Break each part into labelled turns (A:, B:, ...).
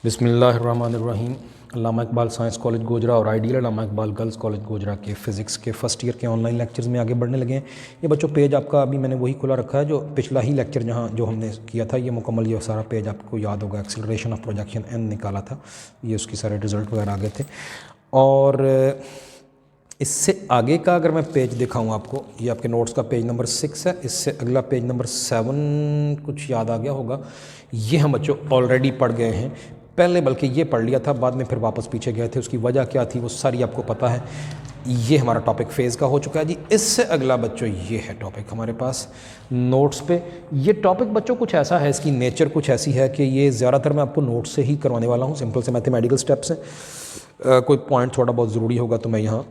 A: बिस्मिल्लाहिर्रहमानिर्रहीम। अल्लामा Iqbal science college Gojra और ideal अल्लामा Iqbal girls college Gojra के फ़िज़िक्स के फ़र्स्ट ईयर के ऑनलाइन लेक्चर्स में आगे बढ़ने लगे हैं। ये बच्चों पेज आपका अभी मैंने वही खुला रखा है जो पिछला ही लेक्चर जहाँ जो हमने किया था। ये मुकम्मल ये सारा पेज आपको याद होगा, एक्सेलरेशन ऑफ प्रोजेक्शन एन निकाला था, ये उसकी सारे रिज़ल्ट वगैरह आ गए थे। और इससे आगे का अगर मैं पेज दिखाऊँ आपको, ये आपके नोट्स का पेज नंबर 6 है। इससे अगला पेज नंबर 7 कुछ याद आ गया होगा, ये हम बच्चों ऑलरेडी पढ़ गए हैं पहले, बल्कि ये पढ़ लिया था, बाद में फिर वापस पीछे गए थे। उसकी वजह क्या थी वो सारी आपको पता है। ये हमारा टॉपिक फेज़ का हो चुका है जी। इससे अगला बच्चों ये है टॉपिक हमारे पास नोट्स पे। ये टॉपिक बच्चों कुछ ऐसा है, इसकी नेचर कुछ ऐसी है कि ये ज़्यादातर मैं आपको नोट्स से ही करवाने वाला हूँ। सिंपल से मैथमेटिकल स्टेप्स हैं। कोई पॉइंट थोड़ा बहुत ज़रूरी होगा तो मैं यहाँ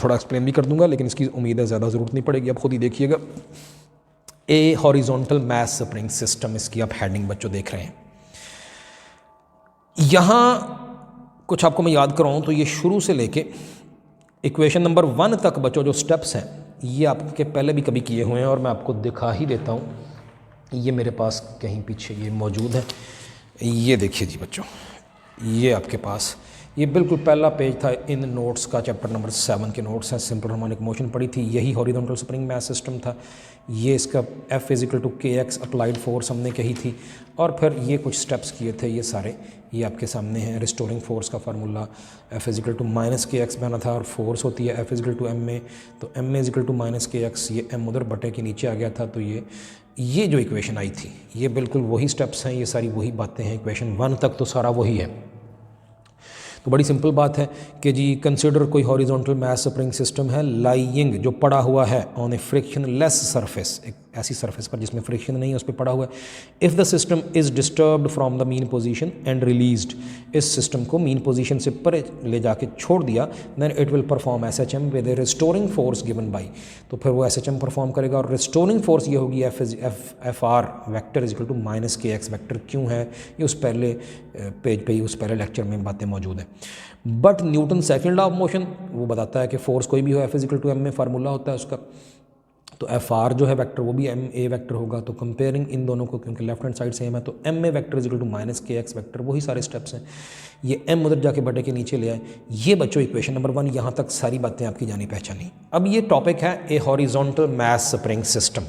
A: थोड़ा एक्सप्लेन भी कर दूंगा, लेकिन इसकी उम्मीद है ज़्यादा ज़रूरत नहीं पड़ेगी, आप खुद ही देखिएगा। ए हॉरिजॉन्टल मास स्प्रिंग सिस्टम, इसकी आप हेडिंग बच्चों देख रहे हैं। यहाँ कुछ आपको मैं याद कराऊँ तो ये शुरू से लेके इक्वेशन नंबर 1 तक बच्चों जो स्टेप्स हैं ये आपके पहले भी कभी किए हुए हैं और मैं आपको दिखा ही देता हूँ। ये मेरे पास कहीं पीछे ये मौजूद है, ये देखिए जी बच्चों, ये आपके पास ये बिल्कुल पहला पेज था इन नोट्स का। चैप्टर नंबर 7 के नोट्स हैं। सिंपल हार्मोनिक मोशन पड़ी थी, यही हॉरिजॉन्टल स्प्रिंग मास सिस्टम था। ये इसका F = kx अप्लाइड फोर्स हमने कही थी, और फिर ये कुछ स्टेप्स किए थे, ये सारे ये आपके सामने हैं। रिस्टोरिंग फोर्स का फार्मूला F = -kx बना था, और फोर्स होती है F = ma, तो ma = -kx, ये m उधर बटे के नीचे आ गया था। तो ये जो इक्वेशन आई थी ये बिल्कुल वही स्टेप्स हैं, ये सारी वही बातें हैं। इक्वेशन 1 तक तो सारा वही है। तो बड़ी सिंपल बात है कि जी कंसिडर कोई हॉरिजॉन्टल मास स्प्रिंग सिस्टम है लाइंग, जो पड़ा हुआ है on A friction less surface, एक ऐसी सरफेस पर जिसमें फ्रिक्शन नहीं है उस पर पड़ा हुआ है। If the system is disturbed from the mean position and released, इस सिस्टम को मीन पोजीशन से परे ले जाके छोड़ दिया, then it will perform SHM with a restoring force given by, तो फिर वो SHM परफॉर्म करेगा। और रिस्टोरिंग फोर्स ये होगी FR वेक्टर = -kx वेक्टर। क्यों है ये उस पहले पेज पे ही, उस पहले लेक्चर में बातें मौजूद हैं। But Newton second law of motion वो बताता है कि फोर्स कोई भी हो F = m में फार्मूला होता है उसका, तो FR जो है वेक्टर वो भी ma वेक्टर होगा। तो कंपेयरिंग इन दोनों को, क्योंकि लेफ्ट हैंड साइड सेम है, तो ma वेक्टर = -kx वेक्टर, वही सारे स्टेप्स हैं। ये m उधर जाके बटे के नीचे ले आए। ये बच्चों इक्वेशन नंबर 1, यहाँ तक सारी बातें आपकी जानी पहचानी। अब ये टॉपिक है ए हॉरिजॉन्टल मास स्प्रिंग सिस्टम।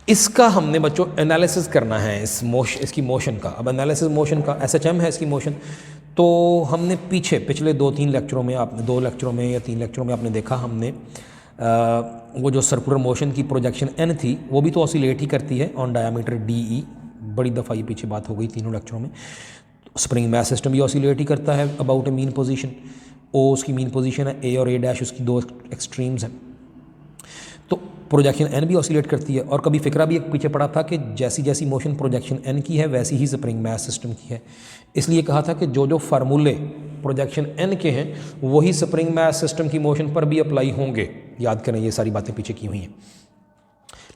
A: इसका हमने बच्चों एनालिसिस करना है, इसकी मोशन का। अब एनालिसिस मोशन का, SHM है इसकी मोशन। तो हमने पिछले 2-3 लेक्चरों में, आपने 2 लेक्चरों में या 3 लेक्चरों में आपने देखा, हमने वो जो सर्कुलर मोशन की प्रोजेक्शन n थी वो भी तो ऑसिलेट ही करती है ऑन डायामीटर DE। बड़ी दफ़ा ये पीछे बात हो गई तीनों लेक्चरों में। स्प्रिंग मास सिस्टम भी ऑसिलेट ही करता है about A mean position. O उसकी मीन पोजीशन है, A और A' उसकी 2 एक्सट्रीम्स हैं। तो प्रोजेक्शन n भी ऑसिलेट करती है। और कभी फिक्रा भी एक पीछे पड़ा था कि जैसी जैसी मोशन प्रोजेक्शन n की है वैसी ही स्प्रिंग मास सिस्टम की है। इसलिए कहा था कि जो जो फार्मूले प्रोजेक्शन n के हैं वही स्प्रिंग मास सिस्टम की मोशन पर भी अप्लाई होंगे। याद करें, ये सारी बातें पीछे की हुई हैं।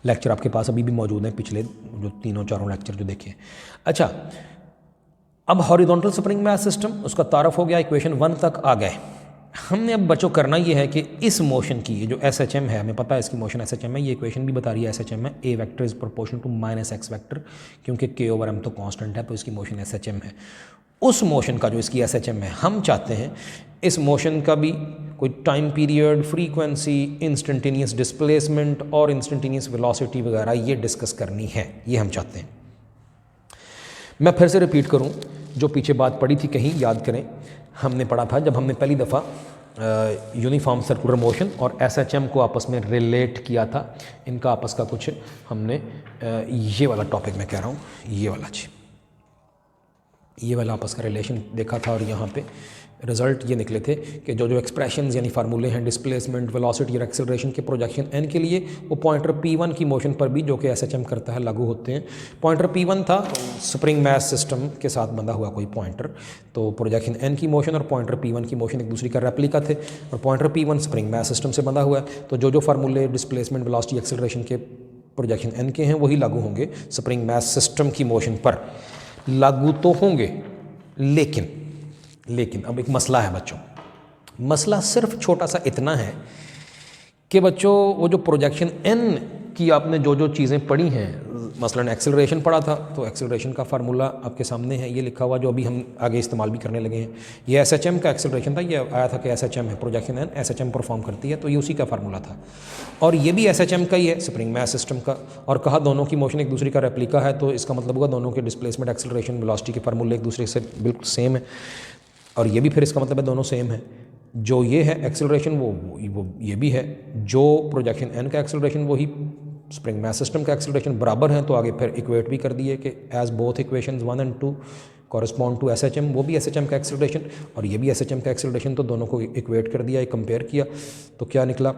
A: लेक्चर आपके पास अभी भी मौजूद हैं, पिछले जो 3-4 लेक्चर जो देखे। अच्छा, अब हॉरिजॉन्टल स्प्रिंग मास सिस्टम, उसका तारफ हो गया, इक्वेशन 1 तक आ गए। हमने अब बच्चों करना ये है कि इस मोशन की, ये जो SHM है, हमें पता है इसकी मोशन SHM है, ये इक्वेशन भी बता रही है SHM है। A vector is proportional to -x vector, क्योंकि k/m तो कांस्टेंट है, तो इसकी मोशन SHM है। उस मोशन का जो इसकी SHM है, हम चाहते हैं इस मोशन का भी कोई time period, frequency, instantaneous displacement और इंस्टेंटेनियस वेलोसिटी वगैरह ये डिस्कस करनी है, ये हम चाहते हैं। मैं फिर से रिपीट करूं, जो पीछे बात पड़ी थी कहीं याद करें। हमने पढ़ा था जब हमने पहली दफ़ा यूनिफॉर्म सर्कुलर मोशन और SHM को आपस में रिलेट किया था, इनका आपस का कुछ हमने ये वाला टॉपिक मैं कह रहा हूँ, ये वाला जी, ये वाला आपस का रिलेशन देखा था। और यहाँ पे रिज़ल्ट ये निकले थे कि जो जो एक्सप्रेशंस यानी फार्मूले हैं डिस्प्लेसमेंट, वेलोसिटी और एक्सेलरेशन के प्रोजेक्शन n के लिए, वो पॉइंटर P1 की मोशन पर भी, जो कि SHM करता है, लागू होते हैं। पॉइंटर P1 था स्प्रिंग मास सिस्टम के साथ बंधा हुआ कोई पॉइंटर, तो प्रोजेक्शन n की मोशन और पॉइंटर P1 की मोशन एक दूसरे का रेप्लिका थे, और pointer P1 spring mass system से बंधा हुआ है। तो जो जो फार्मूले डिस्प्लेसमेंट, वेलोसिटी, एक्सेलरेशन के प्रोजेक्शन n के हैं वही लागू होंगे स्प्रिंग मास सिस्टम की मोशन पर। लागू तो होंगे, लेकिन अब एक मसला है बच्चों। मसला सिर्फ छोटा सा इतना है कि बच्चों वो जो प्रोजेक्शन n की आपने जो जो चीज़ें पढ़ी हैं, मसलन एक्सेलरेशन पढ़ा था, तो एक्सेलरेशन का फार्मूला आपके सामने है, ये लिखा हुआ जो अभी हम आगे इस्तेमाल भी करने लगे हैं। ये SHM का एक्सेलरेशन था, ये आया था कि SHM है, प्रोजेक्शन एन SHM परफॉर्म करती है, तो ये उसी का फार्मूला था। और ये भी SHM का ही है, स्प्रिंग मास सिस्टम का। और कहा दोनों की मोशन एक दूसरे का रेप्लिका है, तो इसका मतलब होगा दोनों के डिस्प्लेसमेंट, एक्सेलरेशन, वेलोसिटी के फार्मूले एक दूसरे से बिल्कुल सेम है। और ये भी फिर इसका मतलब है दोनों सेम है। जो ये है एक्सेलरेशन वो ये भी है, जो प्रोजेक्शन एन का एक्सेलरेशन वही स्प्रिंग मास सिस्टम का एक्सेलरेशन बराबर है। तो आगे फिर इक्वेट भी कर दिए कि एज बोथ इक्वेशंस 1 और 2 कॉरस्पॉन्ड टू SHM, वो भी SHM का एक्सेलरेशन और ये भी SHM का एक्सेलरेशन, तो दोनों को इक्वेट कर दिया, कंपेयर किया, तो क्या निकला,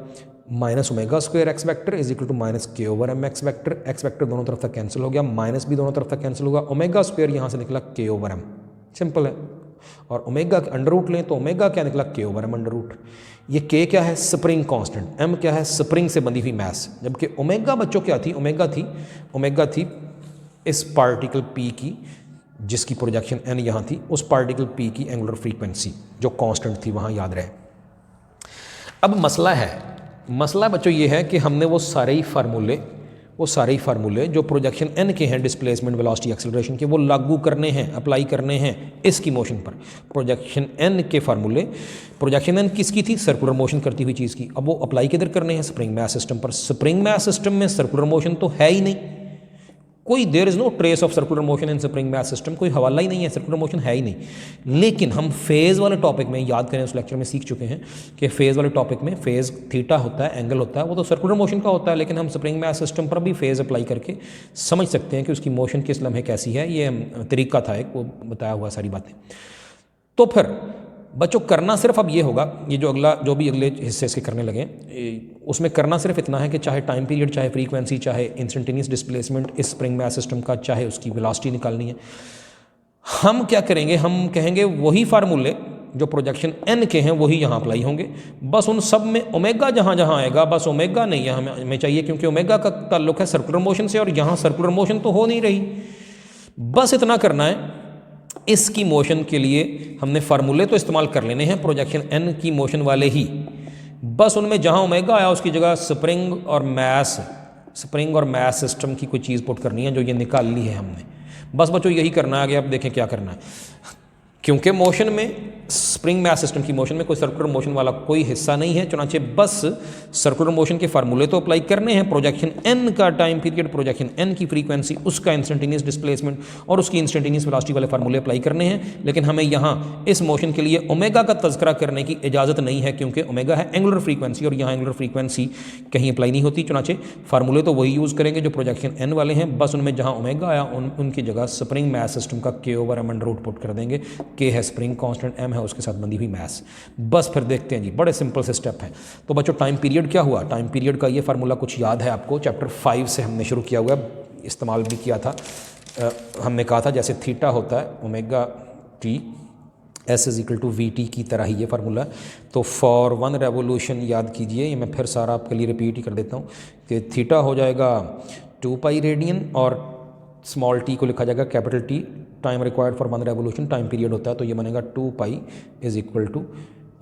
A: minus omega square X vector is equal to minus K over M X vector. X vector दोनों तरफ तक कैंसिल हो गया, माइनस भी दोनों तरफ तक कैंसिल होगा, ओमेगा स्क्वायर यहाँ से निकला के ओवर एम, सिंपल है। और ओमेगा के अंडर रूट लें तो ओमेगा क्या निकला, के ओवर एम अंडर रूट। ये के क्या है, स्प्रिंग कांस्टेंट, एम क्या है, स्प्रिंग से बंधी हुई मास, जबकि ओमेगा बच्चों क्या थी, ओमेगा थी इस पार्टिकल पी की जिसकी प्रोजेक्शन एन यहाँ थी, उस पार्टिकल पी की एंगुलर फ्रीक्वेंसी जो कांस्टेंट थी, वहाँ याद रहे। अब मसला बच्चों ये है कि हमने वो सारे ही फार्मूले जो प्रोजेक्शन एन के हैं, डिस्प्लेसमेंट, वेलोसिटी, एक्सेलरेशन के, वो लागू करने हैं, अप्लाई करने हैं इसकी मोशन पर। प्रोजेक्शन एन के फार्मूले, प्रोजेक्शन एन किसकी थी, सर्कुलर मोशन करती हुई चीज़ की, अब वो अप्लाई किधर करने हैं, स्प्रिंग मास सिस्टम पर। स्प्रिंग मास सिस्टम में सर्कुलर मोशन तो है ही नहीं, कोई there is no trace of circular motion in spring mass system, कोई हवाला ही नहीं है, सर्कुलर मोशन है ही नहीं। लेकिन हम फेज़ वाले टॉपिक में, याद करें उस लेक्चर में सीख चुके हैं कि फेज़ वाले टॉपिक में फेज़ थीटा होता है, एंगल होता है, वो तो सर्कुलर मोशन का होता है, लेकिन हम स्प्रिंग मास सिस्टम पर भी फेज़ अप्लाई करके समझ सकते हैं कि उसकी मोशन किस लम्हे कैसी है। ये तरीका था एक, वो बताया हुआ सारी बातें। तो फिर बच्चों करना सिर्फ अब ये होगा, ये जो भी अगले हिस्से इसके करने लगे उसमें करना सिर्फ इतना है कि चाहे टाइम पीरियड, चाहे फ्रीक्वेंसी, चाहे इंस्टेंटेनियस डिस्प्लेसमेंट इस स्प्रिंग मास सिस्टम का, चाहे उसकी वेलोसिटी निकालनी है। हम क्या करेंगे, हम कहेंगे वही फार्मूले जो प्रोजेक्शन एन के हैं वही यहाँ अप्लाई होंगे, बस उन सब में ओमेगा जहाँ जहाँ आएगा, बस ओमेगा नहीं हमें चाहिए, क्योंकि ओमेगा का ताल्लुक है सर्कुलर मोशन से और यहाँ सर्कुलर मोशन तो हो नहीं रही। बस इतना करना है। इसकी मोशन के लिए हमने फार्मूले तो इस्तेमाल कर लेने हैं प्रोजेक्शन एन की मोशन वाले ही, बस उनमें जहाँ ओमेगा आया उसकी जगह स्प्रिंग और मास सिस्टम की कोई चीज़ पुट करनी है जो ये निकाल ली है हमने। बस बच्चों यही करना है। आगे आप देखें क्या करना है, क्योंकि मोशन में, स्प्रिंग मास सिस्टम की मोशन में कोई सर्कुलर मोशन वाला कोई हिस्सा नहीं है, चुनाचे बस सर्कुलर मोशन के फार्मूले तो अप्लाई करने हैं। प्रोजेक्शन एन का टाइम पीरियड, प्रोजेक्शन एन की फ्रीक्वेंसी, उसका इंस्टेंटेनियस डिस्प्लेसमेंट और उसकी इंस्टेंटेनियस वेलोसिटी वाले फार्मूले अप्लाई करने हैं। लेकिन हमें यहाँ इस मोशन के लिए ओमेगा का तज़किरा करने की इजाज़त नहीं है, क्योंकि ओमेगा है एंगुलर फ्रीक्वेंसी और यहाँ एंगुलर फ्रीक्वेंसी कहीं अप्लाई नहीं होती। चुनाचे फार्मूले तो वही यूज़ करेंगे जो प्रोजेक्शन एन वाले हैं, बस उनमें जहाँ ओमेगा आया उनकी जगह स्प्रिंग मास सिस्टम का k over m under root put कर देंगे। के है स्प्रिंग कांस्टेंट, एम है उसके साथ बंधी हुई मास। बस फिर देखते हैं जी, बड़े सिंपल से स्टेप हैं। तो बच्चों टाइम पीरियड क्या हुआ, टाइम पीरियड का ये फार्मूला कुछ याद है आपको, चैप्टर 5 से हमने शुरू किया हुआ है, इस्तेमाल भी किया था। हमने कहा था जैसे थीटा होता है omega t, s is equal to v t की तरह ही ये फार्मूला। तो फॉर 1 रेवोल्यूशन याद कीजिए, ये मैं फिर सारा आपके लिए रिपीट ही कर देता हूँ कि थीटा हो जाएगा 2 पाई रेडियन और स्मॉल टी को लिखा जाएगा capital t. Time required for 1 revolution time period होता है, तो ये बनेगा 2 pi is equal to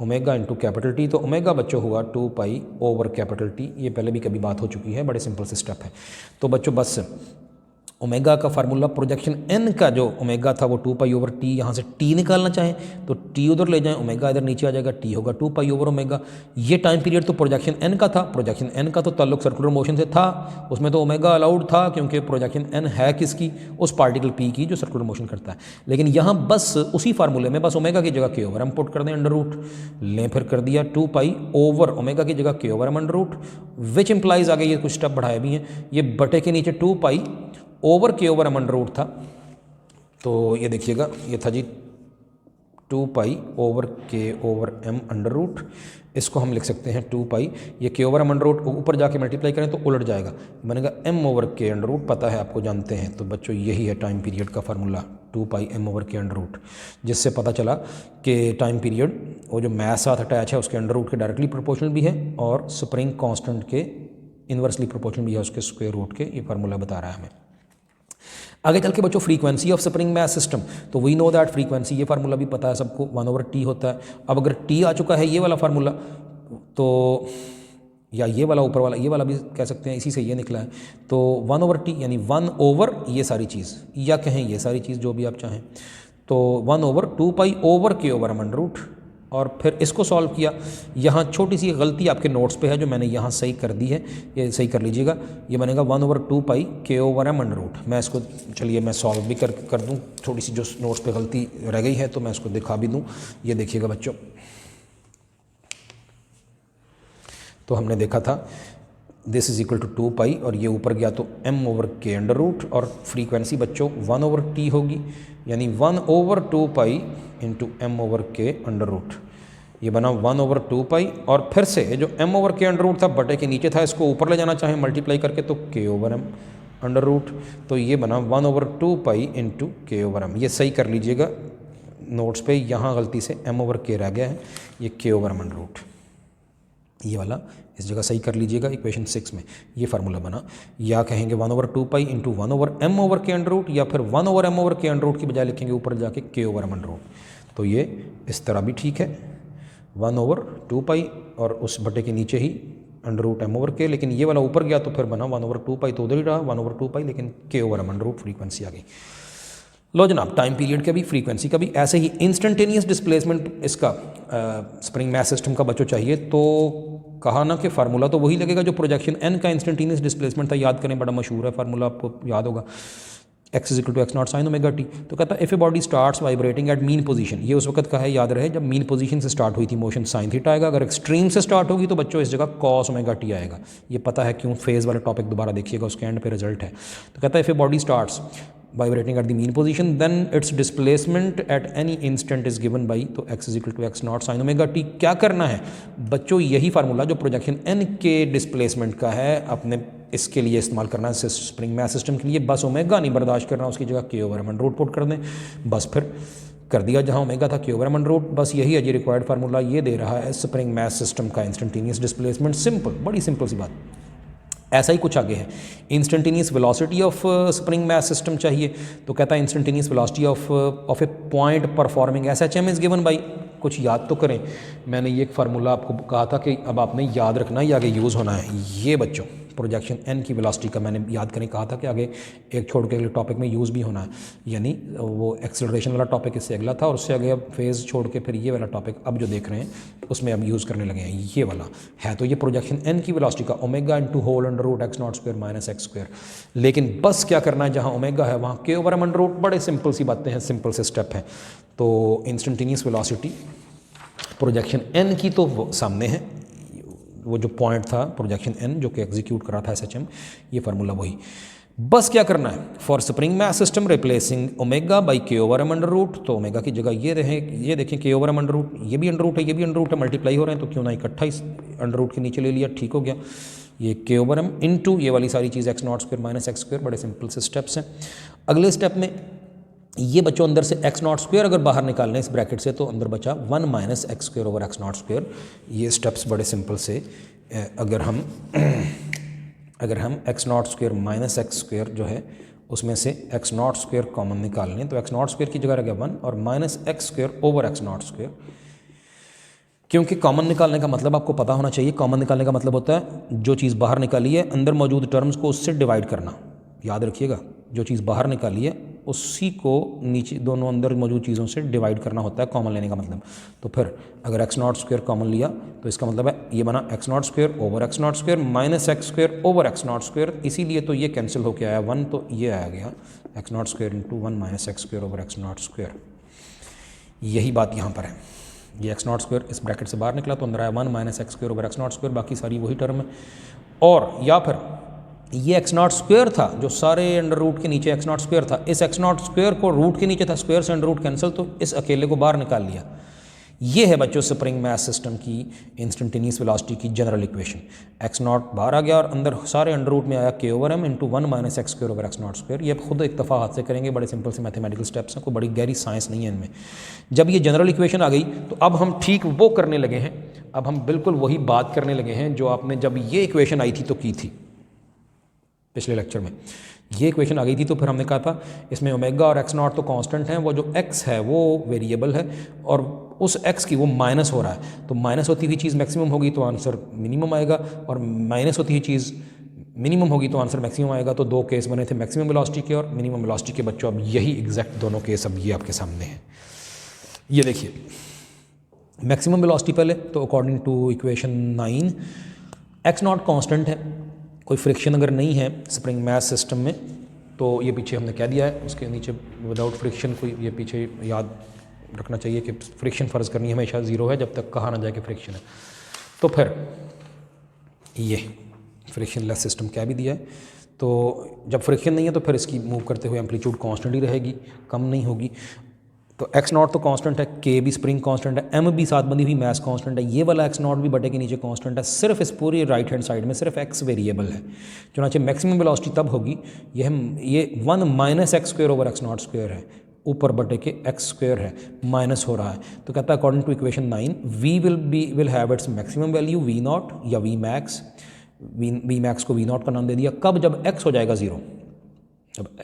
A: omega into capital t. तो ओमेगा बच्चों हुआ 2 पाई ओवर कैपिटल टी, ये पहले भी कभी बात हो चुकी है, बड़े सिंपल से स्टेप है। तो बच्चों बस ओमेगा का फार्मूला, प्रोजेक्शन एन का जो ओमेगा था वो 2 पाई ओवर टी, यहाँ से टी निकालना चाहें तो टी उधर ले जाएं, ओमेगा इधर नीचे आ जाएगा, टी होगा 2 पाई ओवर ओमेगा। ये टाइम पीरियड तो प्रोजेक्शन एन का था, प्रोजेक्शन एन का तो ताल्लुक सर्कुलर मोशन से था, उसमें तो ओमेगा अलाउड था क्योंकि प्रोजेक्शन एन है किसकी, उस पार्टिकल पी की जो सर्कुलर मोशन करता है। लेकिन यहाँ बस उसी फार्मूले में बस ओमेगा की जगह के ओवर एम पुट कर दें अंडर रूट, लें फिर कर दिया 2 पाई ओवर ओमेगा की जगह k over m under root, which implies आगे ये कुछ स्टेप बढ़ाए भी हैं, ये बटे के नीचे 2 पाई ओवर के ओवर एम अंडर रूट था। तो ये देखिएगा, ये था जी 2 पाई ओवर के ओवर एम अंडर रूट, इसको हम लिख सकते हैं 2 पाई, ये के ओवर एम अंडर रूट ऊपर जाके मल्टीप्लाई करें तो उलट जाएगा, बनेगा एम ओवर के अंडर रूट, पता है आपको, जानते हैं। तो बच्चों यही है टाइम पीरियड का फार्मूला, 2 पाई एम ओवर के अंडर रूट, जिससे पता चला कि टाइम पीरियड वो जो मैथ साथ अटैच है उसके अंडर रूट के डायरेक्टली प्रोपोर्शनल भी है और स्प्रिंग कांस्टेंट के इन्वर्सली प्रोपोर्शनल भी है उसके स्क्वायर रूट के, ये फार्मूला बता रहा है हमें। आगे चल के बच्चों frequency of spring mass system, तो वी नो दैट फ्रीक्वेंसी, ये फार्मूला भी पता है सबको, 1/t होता है। अब अगर t आ चुका है ये वाला फार्मूला, तो या ये वाला ऊपर वाला, ये वाला भी कह सकते हैं, इसी से ये निकला है। तो 1/t यानी 1 ओवर ये सारी चीज़, या कहें ये सारी चीज़, जो भी आप चाहें। तो 1/2 over k over under root, और फिर इसको सॉल्व किया। यहाँ छोटी सी गलती आपके नोट्स पे है जो मैंने यहाँ सही कर दी है, ये सही कर लीजिएगा। ये बनेगा 1/2 k over m under root. मैं इसको चलिए मैं सॉल्व भी कर दूँ, थोड़ी सी जो नोट्स पे गलती रह गई है तो मैं इसको दिखा भी दूँ। ये देखिएगा बच्चों, तो हमने देखा था दिस इज इक्वल टू 2 पाई, और ये ऊपर गया तो m/k अंडर रूट, और फ्रीक्वेंसी बच्चों 1/t होगी, यानी 1/2 pi into m/k under root. ये बना 1/2 पाई, और फिर से जो m/k अंडर रूट था बटे के नीचे था, इसको ऊपर ले जाना चाहें मल्टीप्लाई करके तो k over m under root. तो ये बना 1/2 pi into k over m। ये सही कर लीजिएगा नोट्स पे, यहाँ गलती से m/k रह गया है, ये k over m under root, ये वाला इस जगह सही कर लीजिएगा। इक्वेशन 6 में ये फार्मूला बना, या कहेंगे 1/2 pi into 1/m/k under root, या फिर 1/m/k अंडर रूट की बजाय लिखेंगे ऊपर जाके k over m under root. तो ये इस तरह भी ठीक है, 1/2 पाई और उस बटे के नीचे ही अंडर रूट m/k, लेकिन ये वाला ऊपर गया तो फिर बना 1/2 पाई, तो उधर ही रहा 1/2 पाई, लेकिन k over m under root frequency आ गई। लो जनाब, टाइम पीरियड का भी, फ्रीक्वेंसी का भी, ऐसे ही इंस्टेंटेनियस डिस्प्लेसमेंट इसका स्प्रिंग मैथ सिस्टम का बच्चों चाहिए तो कहा ना कि फार्मूला तो वही लगेगा जो प्रोजेक्शन एन का इंस्टेंटेनियस डिस्प्लेसमेंट था। याद करें, बड़ा मशहूर है फार्मूला, आपको याद होगा, x is equal to x0 sine omega t. तो कहता है if a body starts vibrating at mean position, ये उस वक्त का है, याद रहे, जब मीन पोजीशन से स्टार्ट हुई थी मोशन साइन थीटा आएगा। अगर एक्सट्रीम से स्टार्ट होगी तो बच्चों इस जगह कॉस ओमेगा टी आएगा। ये पता है क्यों, फेज वाला टॉपिक दोबारा देखिएगा, उसके एंड पे रिजल्ट है। तो कहता है if a body starts vibrating at the mean position then its displacement at any instant is given by, तो x is equal to x0 sine omega t. क्या करना है बच्चों, यही फार्मूला जो प्रोजेक्शन n के डिस्प्लेसमेंट का है अपने इसके लिए इस्तेमाल करना है, स्प्रिंग मैथ सिस्टम के लिए। बस ओमेगा नहीं बर्दाश्त करना, उसकी जगह k over m under root put कर दें, बस फिर कर दिया, जहाँ ओमेगा था k over m under root. बस यही है जी रिक्वायर्ड फार्मूला, ये दे रहा है स्प्रिंग मैथ सिस्टम का इंस्टेंटेनियस डिस्प्लेसमेंट। सिंपल, बड़ी सिंपल सी बात। ऐसा ही कुछ आगे है, instantaneous velocity of spring mass system चाहिए। तो कहता है instantaneous velocity of A point performing SHM is given by, कुछ याद तो करें। मैंने ये एक फार्मूला आपको कहा था कि अब आपने याद रखना है, ये आगे यूज़ होना है। ये बच्चों प्रोजेक्शन एन की वेलोसिटी का मैंने याद करें कहा था कि आगे एक छोड़ के अगले टॉपिक में यूज़ भी होना है, यानी वो एक्सेलरेशन वाला टॉपिक इससे अगला था, और उससे आगे अब फेज़ छोड़ के फिर ये वाला टॉपिक अब जो देख रहे हैं उसमें अब यूज़ करने लगे हैं, ये वाला है। तो ये प्रोजेक्शन एन की वेलोसिटी का omega into whole under root x0 square minus x square. लेकिन बस क्या करना है, जहाँ ओमेगा है वहाँ k over m under root. बड़े सिंपल सी बातें हैं, सिंपल से स्टेप है। तो इंस्टेंटेनियस वेलोसिटी प्रोजेक्शन एन की तो वो सामने है, वो जो पॉइंट था प्रोजेक्शन एन जो कि एग्जीक्यूट कर रहा था SHM, ये फार्मूला वही। बस क्या करना है, for spring mass system replacing omega by k over m under root. तो ओमेगा की जगह ये रहे, ये देखें k over m under root, ये भी अंडर रूट है, ये भी अंडर रूट है, मल्टीप्लाई हो रहे हैं, तो क्यों ना इकट्ठा इस अंडर रूट के नीचे ले लिया, ठीक हो गया। ये k ओवर m इंटू ये वाली सारी चीज़ x0 square minus x square. बड़े सिंपल से स्टेप्स हैं। अगले स्टेप में ये बच्चों अंदर से x0 स्क्वायर अगर बाहर निकालना है इस ब्रैकेट से, तो अंदर बचा 1 minus x square over x0 square. ये स्टेप्स बड़े सिंपल से, अगर हम x0 square minus x square जो है उसमें से x0 स्क्वायर कॉमन निकाल लें, तो x0 स्क्वायर की जगह रह गया 1 और minus x square over x0 square. क्योंकि कॉमन निकालने का मतलब आपको पता होना चाहिए, कॉमन निकालने का मतलब होता है जो चीज़ बाहर निकाली है अंदर मौजूद टर्म्स को उससे डिवाइड करना। याद रखिएगा, जो चीज़ बाहर निकाली है उसी को नीचे दोनों अंदर मौजूद चीज़ों से डिवाइड करना होता है कॉमन लेने का मतलब। तो फिर अगर x0 स्क्वायर कॉमन लिया तो इसका मतलब है ये बना x0 square over x0 square minus x square over x0 square. इसीलिए तो ये कैंसिल होकर आया 1, तो ये आ गया x0 square into 1 minus x square over x0 square. यही बात यहाँ पर है, ये x0 स्क्वायर इस ब्रैकेट से बाहर निकला तो अंदर आया 1 minus x square over x0 square, बाकी सारी वही टर्म है। और या फिर ये x0 स्क्वायर था जो सारे अंडर रूट के नीचे x0 स्क्वायर था, इस x0 स्क्वायर को रूट के नीचे था, स्क्वायर से अंडर रूट कैंसिल, तो इस अकेले को बाहर निकाल लिया। ये है बच्चों स्प्रिंग मैथ सिस्टम की इंस्टेंटेनियस वेलोसिटी की जनरल इक्वेशन। x0 बाहर आ गया और अंदर सारे अंडर रूट में आया k over m into 1 minus x square over x0 square. ये खुद इत्तफाक हाथ से करेंगे, बड़े सिंपल से मैथमेटिकल स्टेप्स हैं, कोई बड़ी गहरी साइंस नहीं है इनमें। जब ये जनरल इक्वेशन आ गई तो अब हम ठीक वो करने लगे हैं, अब हम बिल्कुल वही बात करने लगे हैं जो आपने जब ये इक्वेशन आई थी तो की थी पिछले लेक्चर में। ये इक्वेशन आ गई थी, तो फिर हमने कहा था इसमें ओमेगा और एक्स नॉट तो कांस्टेंट हैं, वो जो एक्स है वो वेरिएबल है और उस एक्स की वो माइनस हो रहा है, तो माइनस होती हुई चीज़ मैक्सिमम होगी तो आंसर मिनिमम आएगा, और माइनस होती हुई चीज़ मिनिमम होगी तो आंसर मैक्सिमम आएगा। तो दो केस बने थे मैक्सिमम वेलोसिटी के और मिनिमम वेलोसिटी के बच्चों। अब यही एग्जैक्ट दोनों केस अब ये आपके सामने हैं। ये देखिए मैक्सिमम वेलोसिटी पहले, तो according to equation 9 x not constant है, कोई फ्रिक्शन अगर नहीं है स्प्रिंग मैथ सिस्टम में, तो ये पीछे हमने कह दिया है, उसके नीचे विदाउट फ्रिक्शन कोई ये पीछे याद रखना चाहिए कि फ्रिक्शन फ़र्ज़ करनी हमेशा ज़ीरो है जब तक कहा ना जाए कि फ्रिक्शन है। तो फिर ये फ्रिक्शन लेस सिस्टम क्या भी दिया है, तो जब फ्रिक्शन नहीं है तो फिर इसकी मूव करते हुए एम्पलीट्यूड कांस्टेंट ही रहेगी, कम नहीं होगी। तो एक्स नॉट तो कांस्टेंट है, के भी स्प्रिंग कांस्टेंट है, एम भी साथ बंधी हुई मैस कांस्टेंट है, ये वाला एक्स नॉट भी बटे के नीचे कांस्टेंट है। सिर्फ इस पूरी राइट हैंड साइड में सिर्फ एक्स वेरिएबल है। चुनाचे मैक्सिमम वेलोसिटी तब होगी ये 1 minus x square over x not square है, ऊपर बटे के एक्स स्क्वायर है, माइनस हो रहा है। तो कहता है according to equation 9 we will have its maximum value v not या वी मैक्स, वी मैक्स को वी नॉट का नाम दे दिया, कब जब एक्स हो जाएगा ज़ीरो,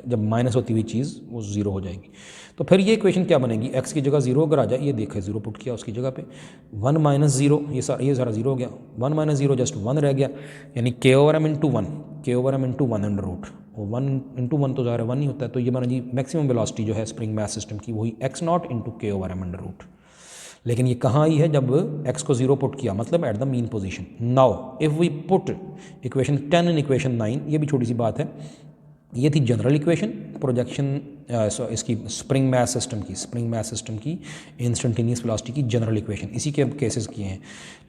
A: जब माइनस होती हुई चीज़ वो ज़ीरो हो जाएगी। तो फिर ये इक्वेशन क्या बनेगी, एक्स की जगह ज़ीरो अगर आ जाए, ये देखें ज़ीरो पुट किया उसकी जगह पे 1 माइनस ज़ीरो, ये सारा ज़ीरो हो गया, 1 माइनस ज़ीरो जस्ट 1 रह गया, यानी के over m into 1, k over m into 1 under root, वो 1 इंटू 1 तो ज़ाहिर है 1 ही होता है। तो ये बना जी मैक्सिमम वेलोसिटी जो है स्प्रिंग मैथ सिस्टम की, वही एक्स नॉट इंटू के ओवर एम अंडर रूट। लेकिन ये कहाँ आई है, जब एक्स को ज़ीरो पुट किया, मतलब at the mean position. Now if we put equation 10 in equation 9, ये भी छोटी सी बात है, ये थी जनरल इक्वेशन प्रोजेक्शन इसकी स्प्रिंग मैथ सिस्टम की इंस्टेंटेनियस वेलोसिटी की जनरल इक्वेशन, इसी के अब केसेस किए हैं।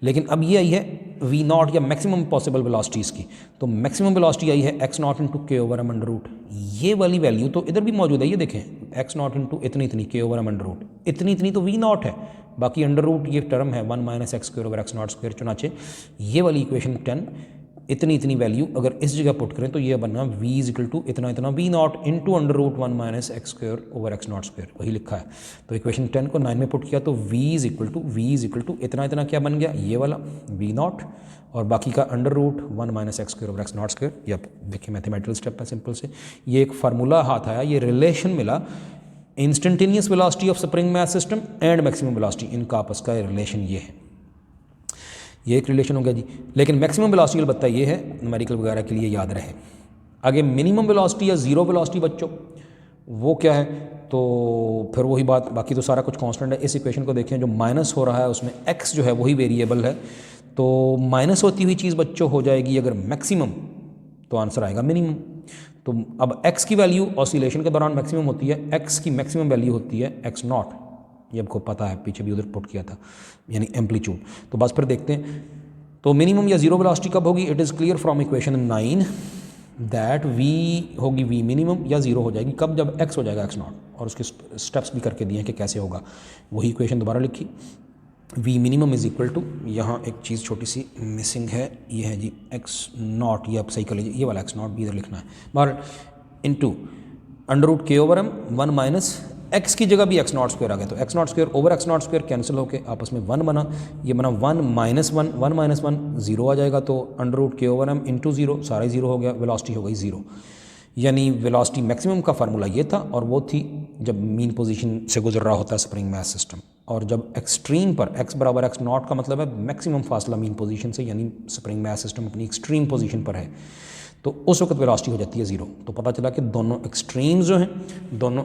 A: लेकिन अब ये आई है वी नॉट या मैक्सिमम पॉसिबल वेलोसिटीज़ की, तो मैक्सिमम वेलोसिटी आई है एक्स नॉट इंटू के ओवर एम अंडर रूट। ये वाली वैल्यू तो इधर भी मौजूद है, ये देखें एक्स नॉट इंटू इतनी के ओवर एम अंडर रूट, इतनी तो वी नॉट है, बाकी अंडर रूट ये टर्म है 1 minus x square over x not square. चुनाचे ये वाली इक्वेशन 10 इतनी वैल्यू अगर इस जगह पुट करें तो ये बनना v इज इक्वल टू इतना v not into under root 1 minus x square over x not square, वही लिखा है। तो इक्वेशन 10 को 9 में पुट किया तो v इज इक्वल टू इतना क्या बन गया, ये वाला v नॉट और बाकी का under root 1 minus x square over x not square. ये आप देखिए मैथमेटिकल स्टेप है सिंपल से, ये एक फार्मूला हाथ आया, ये रिलेशन मिला instantaneous velocity of spring mass system and maximum velocity, इनका आपस का रिलेशन ये है, ये एक रिलेशन हो गया जी। लेकिन मैक्सिमम वेलोसिटी अलबत्ता ये है, न्यूमेरिकल वगैरह के लिए याद रहे। आगे मिनिमम वेलोसिटी या ज़ीरो वेलोसिटी बच्चों वो क्या है, तो फिर वही बात, बाकी तो सारा कुछ कांस्टेंट है। इस इक्वेशन को देखें, जो माइनस हो रहा है उसमें x जो है वही वेरिएबल है, तो माइनस होती हुई चीज़ बच्चों हो जाएगी अगर मैक्सिमम, तो आंसर आएगा मिनिमम। तो अब x की वैल्यू ऑसिलेशन के दौरान मैक्सिमम होती है, x की मैक्सिमम वैल्यू होती है x नॉट, ये आपको पता है, पीछे भी उधर पुट किया था, यानी एम्पलीट्यूड। तो बस फिर देखते हैं, तो मिनिमम या जीरो वेलोसिटी कब होगी, it is clear from equation 9 that v होगी v मिनिमम या जीरो हो जाएगी कब, जब x हो जाएगा x नॉट, और उसके स्टेप्स भी करके दिए हैं कि कैसे होगा, वही इक्वेशन दोबारा लिखी। v minimum is equal to, यहाँ एक चीज़ छोटी सी मिसिंग है, ये है जी x नॉट, ये आप सही कर लीजिए, ये वाला x नॉट भी इधर लिखना है बाहर, इंटू अंडर रूट के ओवर एम 1 माइनस x की जगह भी एक्स नॉट स्क्वायर आ गया, तो x not square over x not square cancel होकर आपस में 1 बना, ये बना 1 माइनस 1 जीरो आ जाएगा, तो अंडर रूट के ओवर एम इंटू जीरो, सारा ही जीरो हो गया, वेलोसिटी हो गई जीरो। यानी वेलोसिटी मैक्सिमम का फार्मूला ये था, और वो थी जब मीन पोजीशन से गुजर रहा होता है स्प्रिंग मैथ सिस्टम, और जब एक्सट्रीम पर x बराबर एक्स नॉट का मतलब है मैक्सिमम फासला मीन पोजीशन से, यानी स्प्रिंग मैथ सिस्टम अपनी एक्सट्रीम पोजीशन पर है, तो उस वक्त वेलोसिटी हो जाती है ज़ीरो। तो पता चला कि दोनों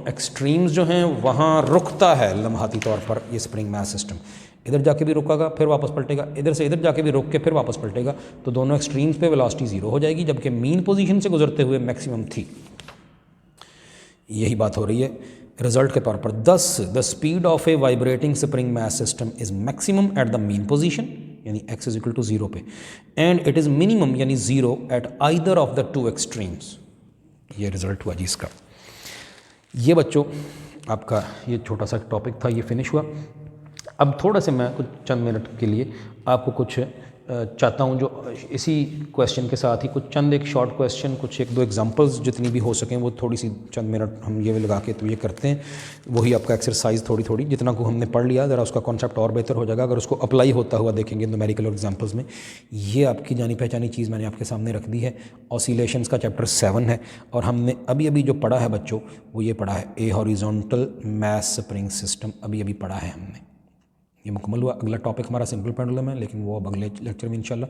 A: एक्सट्रीम्स जो हैं वहाँ रुकता है लम्हाती तौर पर ये स्प्रिंग मैथ सिस्टम, इधर जाके भी रुकेगा फिर वापस पलटेगा, इधर से इधर जाके भी रुक के फिर वापस पलटेगा, तो दोनों एक्सट्रीम्स पे वेलोसिटी ज़ीरो हो जाएगी, जबकि मीन पोजीशन से गुजरते हुए मैक्सिमम थी। यही बात हो रही है रिजल्ट के तौर पर। Thus the speed of a vibrating spring mass system is maximum at the mean position, यानी x is equal to zero पे, एंड इट इज़ मिनिमम यानी zero at either of the two extremes. ये result हुआ जी इसका। ये बच्चों आपका ये छोटा सा टॉपिक था, ये फिनिश हुआ। अब थोड़ा से मैं कुछ चंद मिनट के लिए आपको कुछ चाहता हूँ जो इसी क्वेश्चन के साथ ही कुछ चंद एक शॉर्ट क्वेश्चन, कुछ एक दो एग्जांपल्स जितनी भी हो सकें वो थोड़ी सी चंद मिनट हम ये लगा के तो ये करते हैं। वही आपका एक्सरसाइज थोड़ी थोड़ी जितना को हमने पढ़ लिया ज़रा उसका कॉन्सेप्ट और बेहतर हो जाएगा अगर उसको अप्लाई होता हुआ देखेंगे न्यूमेरिकल और एग्जाम्पल्स में। ये आपकी जानी पहचानी चीज़ मैंने आपके सामने रख दी है। ऑसिलेशंस का चैप्टर 7 है और हमने अभी अभी जो पढ़ा है बच्चों वो ये पढ़ा है ए हॉरिजॉन्टल मास स्प्रिंग सिस्टम, अभी अभी पढ़ा है हमने, ये मुकम्मल हुआ। अगला टॉपिक हमारा सिंपल पेंडुलम है, लेकिन वो अब अगले लेक्चर में इंशाल्लाह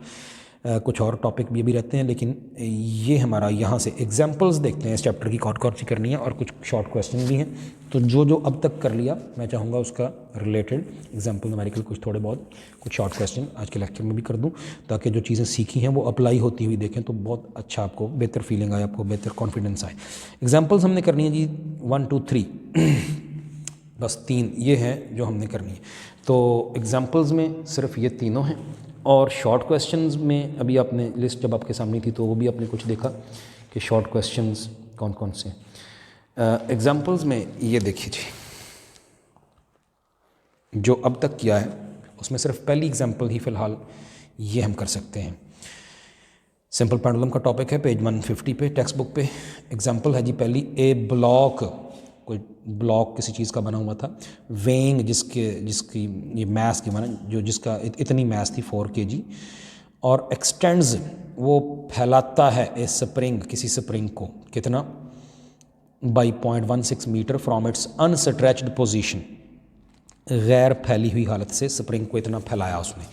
A: कुछ और टॉपिक भी अभी रहते हैं। लेकिन ये हमारा यहाँ से एग्जांपल्स देखते हैं इस चैप्टर की कौन सी करनी है और कुछ शॉर्ट क्वेश्चन भी हैं। तो जो अब तक कर लिया मैं चाहूँगा उसका रिलेटेड एग्जाम्पल न्यूमेरिकल कुछ थोड़े बहुत कुछ शॉर्ट क्वेश्चन आज के लेक्चर में भी कर दूँ, ताकि जो चीज़ें सीखी हैं वो अप्लाई होती हुई देखें तो बहुत अच्छा आपको बेहतर फीलिंग आए, आपको बेहतर कॉन्फिडेंस आए। एग्जाम्पल्स हमने करनी है जी 1 2 3 बस 3 ये हैं जो हमने करनी है। तो एग्जाम्पल्स में सिर्फ ये तीनों हैं और शॉर्ट क्वेश्चंस में अभी आपने लिस्ट जब आपके सामने थी तो वो भी आपने कुछ देखा कि शॉर्ट क्वेश्चंस कौन कौन से एग्जाम्पल्स में ये देखिए जी, जो अब तक किया है उसमें सिर्फ पहली एग्जाम्पल ही फ़िलहाल ये हम कर सकते हैं। सिंपल पेंडुलम का टॉपिक है पेज 150 पे टेक्स्ट बुक पे। एग्जाम्पल है जी पहली, ए ब्लॉक, कोई ब्लॉक किसी चीज़ का बना हुआ था, वेइंग जिसकी ये मास की माना जो जिसका इतनी मास थी 4 kg, और एक्सटेंड्स वो फैलाता है ए स्प्रिंग किसी स्प्रिंग को कितना by 0.16 metre from its unstretched position, गैर फैली हुई हालत से स्प्रिंग को इतना फैलाया उसने।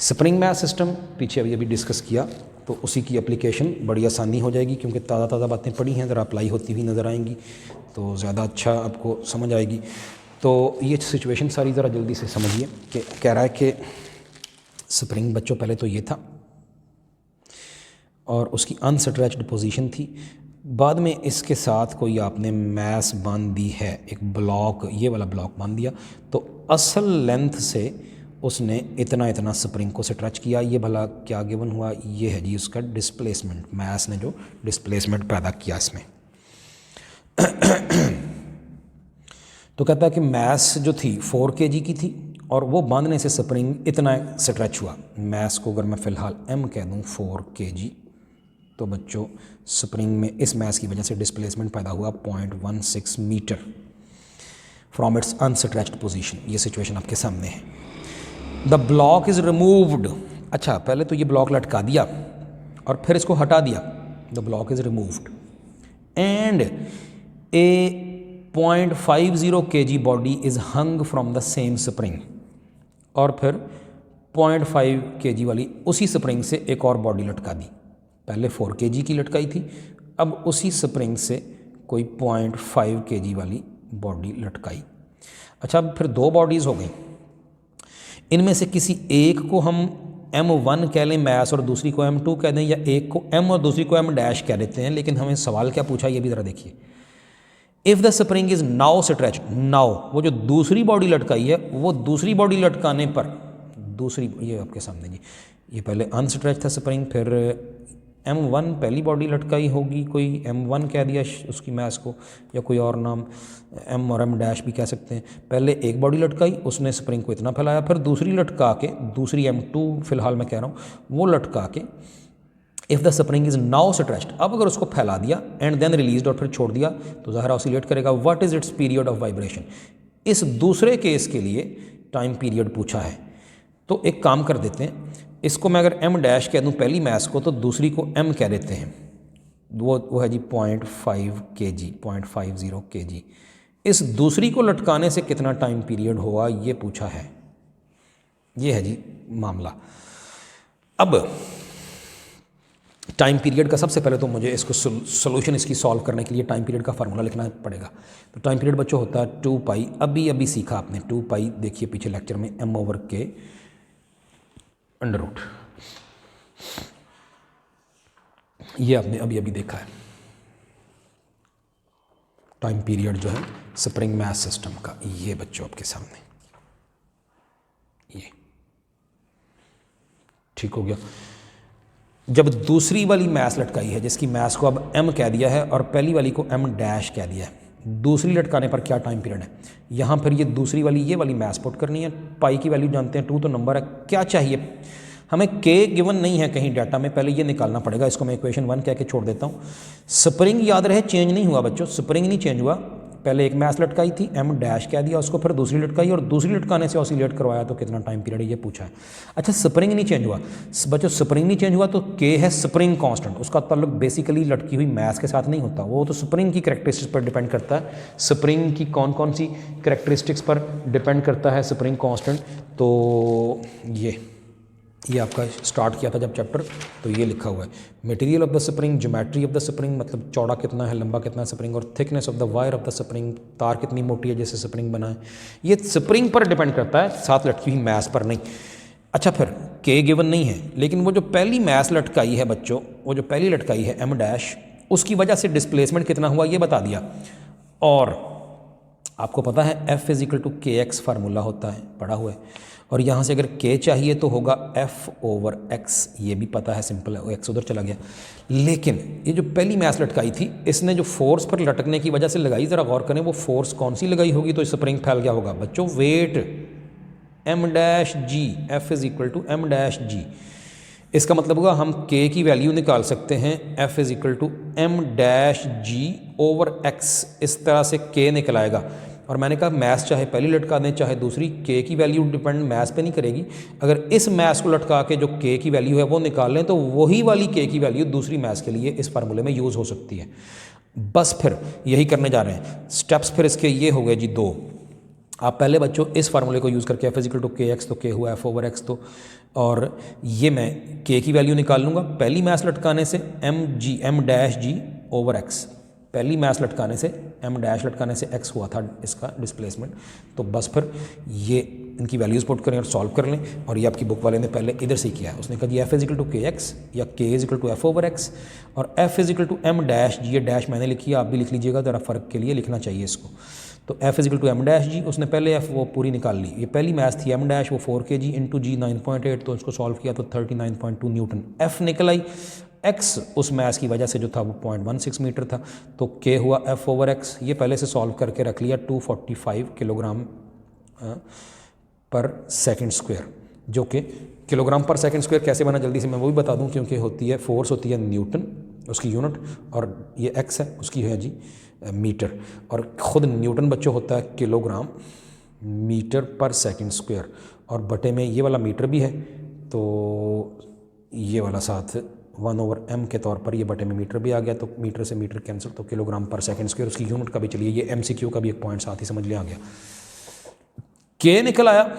A: स्प्रिंग मास सिस्टम पीछे अभी डिस्कस किया तो उसी की एप्लीकेशन बड़ी आसानी हो जाएगी क्योंकि ताज़ा बातें पढ़ी हैं, ज़रा अप्लाई होती हुई नज़र आएंगी तो ज़्यादा अच्छा आपको समझ आएगी। तो ये सिचुएशन सारी ज़रा जल्दी से समझिए कि कह रहा है कि स्प्रिंग बच्चों पहले तो ये था और उसकी अनस्ट्रेच्ड पोजीशन थी, बाद में इसके साथ कोई आपने मास बांध दी है, एक ब्लॉक, ये वाला ब्लॉक बांध दिया तो असल लेंथ से उसने इतना स्प्रिंग को स्ट्रेच किया। ये भला क्या गिवन हुआ, ये है जी उसका डिस्प्लेसमेंट, मास ने जो डिस्प्लेसमेंट पैदा किया इसमें। तो कहता है कि मास जो थी 4 kg की थी और वो बांधने से स्प्रिंग इतना स्ट्रेच हुआ। मास को अगर मैं फ़िलहाल m कह दूँ 4 kg तो बच्चों स्प्रिंग में इस मास की वजह से डिस्प्लेसमेंट पैदा हुआ 0.16 metre from its unstretched position. ये सिचुएशन आपके सामने है। द ब्लॉक इज़ रिमूव्ड, अच्छा पहले तो ये ब्लॉक लटका दिया और फिर इसको हटा दिया, the block is removed and A 0.50 kg body is hung from the same spring, और फिर 0.5 kg वाली उसी स्प्रिंग से एक और बॉडी लटका दी। पहले 4 kg की लटकाई थी, अब उसी स्प्रिंग से कोई 0.5 kg वाली बॉडी लटकाई। अच्छा अब फिर 2 बॉडीज़ हो गई, इनमें से किसी एक को हम M1 कह लें मास और दूसरी को M2 कह दें, या एक को M और दूसरी को M डैश कह देते हैं। लेकिन हमें सवाल क्या पूछा ये भी ज़रा देखिए। If the spring is now stretched, now वो जो दूसरी बॉडी लटकाई है वो दूसरी बॉडी लटकाने पर दूसरी, ये आपके सामने जी, ये पहले अनस्ट्रेच था स्प्रिंग, फिर M1 पहली बॉडी लटकाई होगी, कोई M1 कह दिया उसकी मास को, या कोई और नाम M और M डैश भी कह सकते हैं। पहले एक बॉडी लटकाई, उसने स्प्रिंग को इतना फैलाया, फिर दूसरी लटका के, दूसरी M2 फिलहाल मैं कह रहा हूँ, वो लटका के if the spring is now stretched, अब अगर उसको फैला दिया एंड देन रिलीज्ड और फिर छोड़ दिया तो ज़ाहिर ऑसिलेट करेगा। What is it's period of vibration, इस दूसरे केस के लिए टाइम पीरियड पूछा है। तो एक काम कर देते हैं, इसको मैं अगर M डैश कह दूँ पहली मास को तो दूसरी को M कह देते हैं, वो है जी 0.5 kg, 0.50 kg। इस दूसरी को लटकाने से कितना टाइम पीरियड होगा ये पूछा है, ये है जी मामला। अब टाइम पीरियड का सबसे पहले तो मुझे इसको सोल्यूशन इसकी सॉल्व करने के लिए टाइम पीरियड का फार्मूला लिखना पड़ेगा। तो टाइम पीरियड बच्चों होता है 2 पाई, अभी सीखा आपने 2 पाई, देखिए पीछे लेक्चर में M/K √, ये आपने अभी देखा है टाइम पीरियड जो है स्प्रिंग मास सिस्टम का, ये बच्चों आपके सामने, ये ठीक हो गया। जब दूसरी वाली मास लटकाई है जिसकी मास को अब M कह दिया है और पहली वाली को M डैश कह दिया है, दूसरी लटकाने पर क्या टाइम पीरियड है, यहाँ फिर ये दूसरी वाली ये वाली मास पुट करनी है, पाई की वैल्यू जानते हैं 2 तो नंबर है, क्या चाहिए हमें के गिवन नहीं है कहीं डाटा में, पहले ये निकालना पड़ेगा। इसको मैं इक्वेशन 1 कह के छोड़ देता हूँ। स्प्रिंग याद रहे चेंज नहीं हुआ बच्चों, स्प्रिंग नहीं चेंज हुआ। पहले एक मैस लटकाई थी, एम डैश कह दिया उसको, फिर दूसरी लटकाई और दूसरी लटकाने से ऑसिलेट करवाया तो कितना टाइम पीरियड ये पूछा है। अच्छा स्प्रिंग नहीं चेंज हुआ बच्चों, स्प्रिंग नहीं चेंज हुआ तो के है स्प्रिंग कांस्टेंट, उसका ताल्लुक बेसिकली लटकी हुई मैस के साथ नहीं होता, वो तो स्प्रिंग की कैरेक्टरिस्टिक्स पर डिपेंड करता है। स्प्रिंग की कौन कौन सी कैरेक्टरिस्टिक्स पर डिपेंड करता है स्प्रिंग कांस्टेंट, तो ये आपका स्टार्ट किया था जब चैप्टर, तो ये लिखा हुआ है material of the spring, geometry of the spring, मतलब चौड़ा कितना है, लंबा कितना है स्प्रिंग, और thickness of the wire of the spring, तार कितनी मोटी है जैसे स्प्रिंग बना है। ये स्प्रिंग पर डिपेंड करता है, साथ लटकी हुई मैस पर नहीं। अच्छा फिर के गिवन नहीं है, लेकिन वो जो पहली मैस लटकाई है बच्चों, वो जो पहली लटकाई है एम डैश, उसकी वजह से डिस्प्लेसमेंट कितना हुआ ये बता दिया। और आपको पता है F is equal to K x formula होता है, पढ़ा हुआ है। और यहाँ से अगर k चाहिए तो होगा f ओवर x, ये भी पता है, सिंपल है, x उधर चला गया। लेकिन ये जो पहली मैस लटकाई थी, इसने जो फोर्स पर लटकने की वजह से लगाई, ज़रा गौर करें वो फोर्स कौन सी लगाई होगी, तो स्प्रिंग फैल गया होगा बच्चों, weight m dash g, f is equal to m dash g। इसका मतलब होगा हम k की वैल्यू निकाल सकते हैं, f is equal to m dash g over x, इस तरह से k निकल आएगा। और मैंने कहा मैस चाहे पहली लटका दें चाहे दूसरी, के की वैल्यू डिपेंड मैस पे नहीं करेगी। अगर इस मैस को लटका के जो के की वैल्यू है वो निकाल लें तो वही वाली के की वैल्यू दूसरी मैस के लिए इस फार्मूले में यूज़ हो सकती है। बस फिर यही करने जा रहे हैं स्टेप्स। फिर इसके ये हो गए जी 2। आप पहले बच्चों इस फार्मूले को यूज़ करके F is equal to K x, तो के हुआ एफ ओवर एक्स, तो और ये मैं के की वैल्यू निकाल लूँगा पहली मैस लटकाने से, एम डैश जी ओवर एक्स, पहली मैस लटकाने से एम डैश लटकाने से एक्स हुआ था इसका डिस्प्लेसमेंट। तो बस फिर ये इनकी वैल्यूज़ पुट करें और सॉल्व कर लें। और ये आपकी बुक वाले ने पहले इधर से किया है, उसने कहा जी F is equal to K X या K is equal to F over X, और F is equal to M dash G, ये डैश मैंने लिखी है, आप भी लिख लीजिएगा, ज़रा फ़र्क के लिए लिखना चाहिए इसको। तो F is equal to M dash G, उसने पहले एफ वो पूरी निकाल ली, ये पहली मैथ थी एम डैश, वो 4 kg इंटू जी 9.8, तो इसको सॉल्व किया तो 39.2 न्यूटन एफ निकल आई। एक्स उस मैथ की वजह से जो था वो 0.16 मीटर था, तो के हुआ एफ ओवर एक्स, ये पहले से सॉल्व करके रख लिया 245 किलोग्राम पर सेकंड स्क्वायर, जो कि किलोग्राम पर सेकंड स्क्वायर कैसे बना जल्दी से मैं वो भी बता दूं, क्योंकि होती है फोर्स होती है न्यूटन उसकी यूनिट, और ये एक्स है उसकी है जी मीटर, और ख़ुद न्यूटन बच्चों होता है किलोग्राम मीटर पर सेकंड स्क्वायर, और बटे में ये वाला मीटर भी है, तो ये वाला साथ 1/m के तौर पर ये बटे में मीटर भी आ गया, तो मीटर से मीटर कैंसिल, तो किलोग्राम पर सेकंड स्क्वायर उसकी यूनिट का भी, चलिए ये MCQ का भी एक पॉइंट साथ ही समझ लिया आ गया। के निकल आया,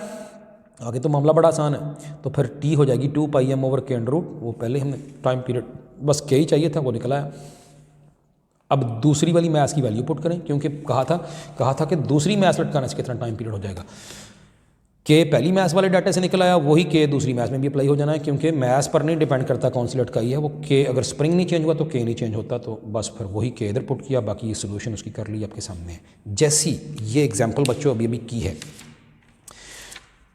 A: आगे तो मामला बड़ा आसान है, तो फिर टी हो जाएगी 2πm ओवर के अंडर रूट, वो पहले हमने टाइम पीरियड बस के ही चाहिए था, वो निकल आया। अब दूसरी वाली मैथ्स की वैल्यू पुट करें, क्योंकि कहा था कि दूसरी मैथ्स लटकाने से कितना टाइम पीरियड हो जाएगा। के पहली मैथ्स वाले डाटा से निकल आया, वही के दूसरी मैथ्स में भी अप्लाई हो जाना है, क्योंकि मैथ्स पर नहीं डिपेंड करता कौन सी लटकाई है, वो के अगर स्प्रिंग नहीं चेंज हुआ तो के नहीं चेंज होता, तो बस फिर वही के इधर पुट किया, बाकी ये सोल्यूशन उसकी कर ली आपके सामने है। जैसी ये एग्जाम्पल बच्चों अभी की है,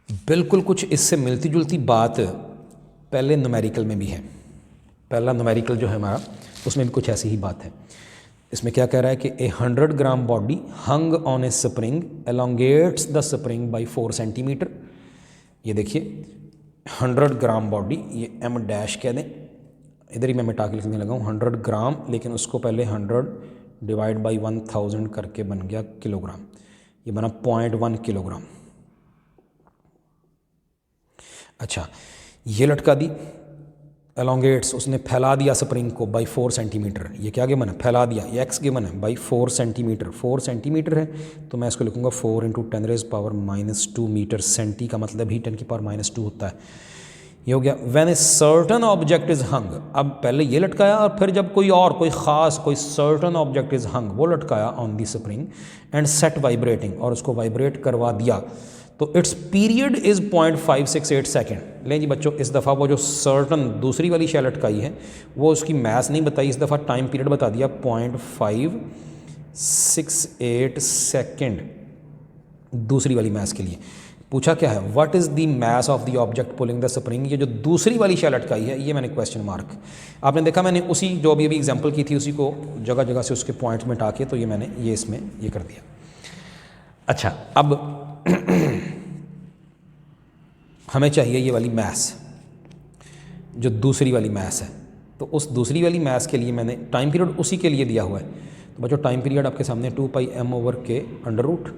A: बिल्कुल कुछ इससे मिलती जुलती बात पहले न्यूमेरिकल में भी है। पहला न्यूमेरिकल जो है हमारा, उसमें भी कुछ ऐसी ही बात है। इसमें क्या कह रहा है कि a 100 gram body hung on a spring elongates the spring by 4 centimetre. ये देखिए 100 ग्राम बॉडी, ये एम डैश कह दें, इधर ही मैं मिटा के लिखने लगा हूँ 100 ग्राम, लेकिन उसको पहले 100 डिवाइड बाई 1000 करके बन गया किलोग्राम, ये बना 0.1 किलोग्राम। अच्छा ये लटका दी एलोंगेट्स, उसने फैला दिया स्प्रिंग को बाई 4 सेंटीमीटर, ये क्या गिवन है, फैला दिया, ये एक्स गिवन है बाई 4 सेंटीमीटर, 4 सेंटीमीटर है, तो मैं इसको लिखूंगा 4 × 10⁻² मीटर, सेंटी का मतलब ही 10⁻² होता है, ये हो गया। When a certain object is hung, अब पहले ये लटकाया और फिर जब कोई और कोई ख़ास कोई सर्टन ऑब्जेक्ट इज हंग, वो लटकाया on the spring and set vibrating, और उसको वाइब्रेट करवा दिया, तो इट्स पीरियड इज़ 0.568 सेकेंड। लें जी बच्चों, इस दफ़ा वो जो सर्टन दूसरी वाली शै लटकाई है वो उसकी मैथ्स नहीं बताई, इस दफ़ा टाइम पीरियड बता दिया 0.568 सेकेंड। दूसरी वाली मैथ्स के लिए पूछा क्या है, what is the mass of the object pulling the spring, ये जो दूसरी वाली शै लटकाई है, ये मैंने क्वेश्चन मार्क, आपने देखा मैंने उसी जो अभी एग्जाम्पल की थी उसी को जगह जगह से उसके पॉइंट्स में टाके, तो ये मैंने ये इसमें ये कर दिया। अच्छा अब हमें चाहिए ये वाली मैथ्स, जो दूसरी वाली मैथ्स है, तो उस दूसरी वाली मैथ्स के लिए मैंने टाइम पीरियड उसी के लिए दिया हुआ है। तो बच्चों टाइम पीरियड आपके सामने 2πm/k √।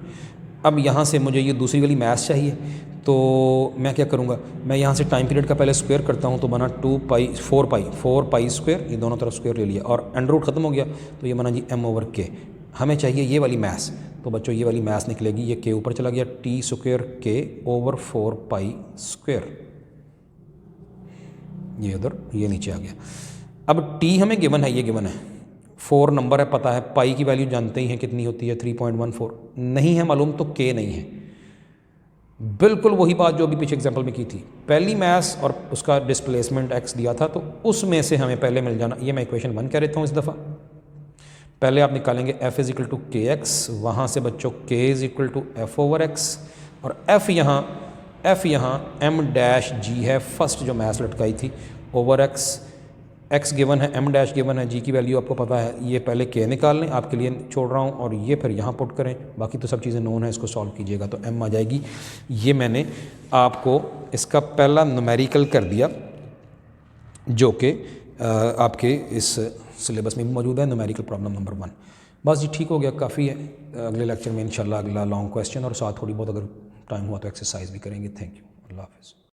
A: अब यहाँ से मुझे ये दूसरी वाली मैथ्स चाहिए, तो मैं क्या करूँगा, मैं यहाँ से टाइम पीरियड का पहले स्क्वायर करता हूँ, तो बना 4π स्क्वायर, ये दोनों तरफ स्क्वायर ले लिया और √ ख़त्म हो गया, तो ये बना जी m/k। हमें चाहिए ये वाली मैथ्स, तो बच्चों ये वाली मैथ्स निकलेगी, ये k ऊपर चला गया, t² k/4π², ये उधर ये नीचे आ गया। अब t हमें गिवन है, ये गिवन है, 4 नंबर है पता है, पाई की वैल्यू जानते ही हैं कितनी होती है 3.14, नहीं है मालूम तो k नहीं है। बिल्कुल वही बात जो अभी पीछे एग्जांपल में की थी, पहली मैथ्स और उसका डिस्प्लेसमेंट x दिया था, तो उसमें से हमें पहले मिल जाना, ये मैं इक्वेशन 1 कह देता हूँ इस दफ़ा। पहले आप निकालेंगे f = kx, वहाँ से बच्चों k = f/x, और f यहाँ m' g है, फर्स्ट जो मैथ्स लटकाई थी, ओवर x गिवन है, m' गिवन है, g की वैल्यू आपको पता है, ये पहले k निकाल लें, आपके लिए छोड़ रहा हूँ, और ये फिर यहाँ पुट करें, बाकी तो सब चीज़ें नोन है, इसको सॉल्व कीजिएगा तो m आ जाएगी। ये मैंने आपको इसका पहला न्यूमेरिकल कर दिया, जो कि आपके इस सिलेबस में भी मौजूद है, न्यूमेरिकल प्रॉब्लम नंबर 1। बस जी ठीक हो गया, काफ़ी है। अगले लेक्चर में इंशाल्लाह अगला लॉन्ग क्वेश्चन और साथ थोड़ी बहुत अगर टाइम हुआ तो एक्सरसाइज भी करेंगे। थैंक यू, अल्लाह हाफ़िज़।